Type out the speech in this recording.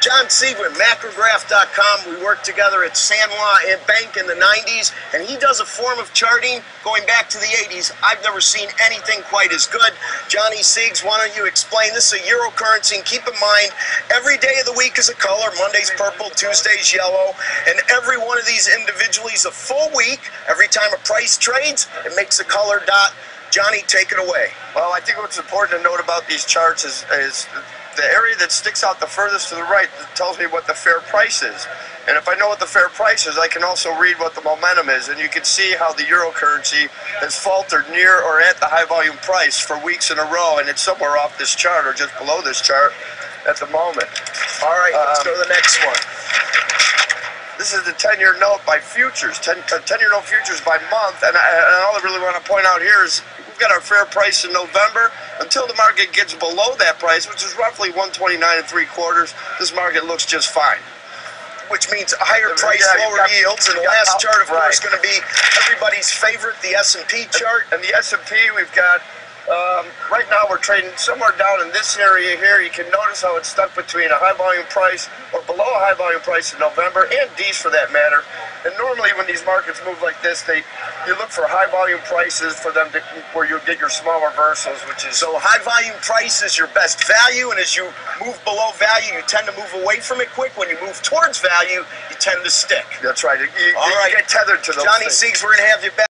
John Sieg with Macrograph.com. We worked together at San Juan Bank in the 90s, and he does a form of charting going back to the 80s. I've never seen anything quite as good. Johnny Siegs, why don't you explain? This is a euro currency, and keep in mind, every day of the week is a color. Monday's purple, Tuesday's yellow, and every one of these individually is a full week. Every time a price trades, it makes a color dot. Johnny, take it away. Well, I think what's important to note about these charts is the area that sticks out the furthest to the right that tells me what the fair price is. And if I know what the fair price is, I can also read what the momentum is. And you can see how the euro currency has faltered near or at the high volume price for weeks in a row. And it's somewhere off this chart or just below this chart at the moment. All right, let's go to the next one. This is the 10-year note by futures, 10-year note futures by month. And all I really want to point out here is we've got our fair price in November. Until the market gets below that price, which is roughly 129 3/4, this market looks just fine. Which means a higher price, lower yields. And the last chart, of course, is going to be everybody's favorite, the S&P chart. And the S&P, we've got, right now we're trading somewhere down in this area here. You can notice how it's stuck between a high volume price or below a high volume price in November, and D's for that matter. And normally when these markets move like this, you look for high volume prices for them to, where you'll get your small reversals, which is... So high volume price is your best value, and as you move below value, you tend to move away from it quick. When you move towards value, you tend to stick. That's right. You get tethered to those Johnny things. Siegs, we're going to have you back.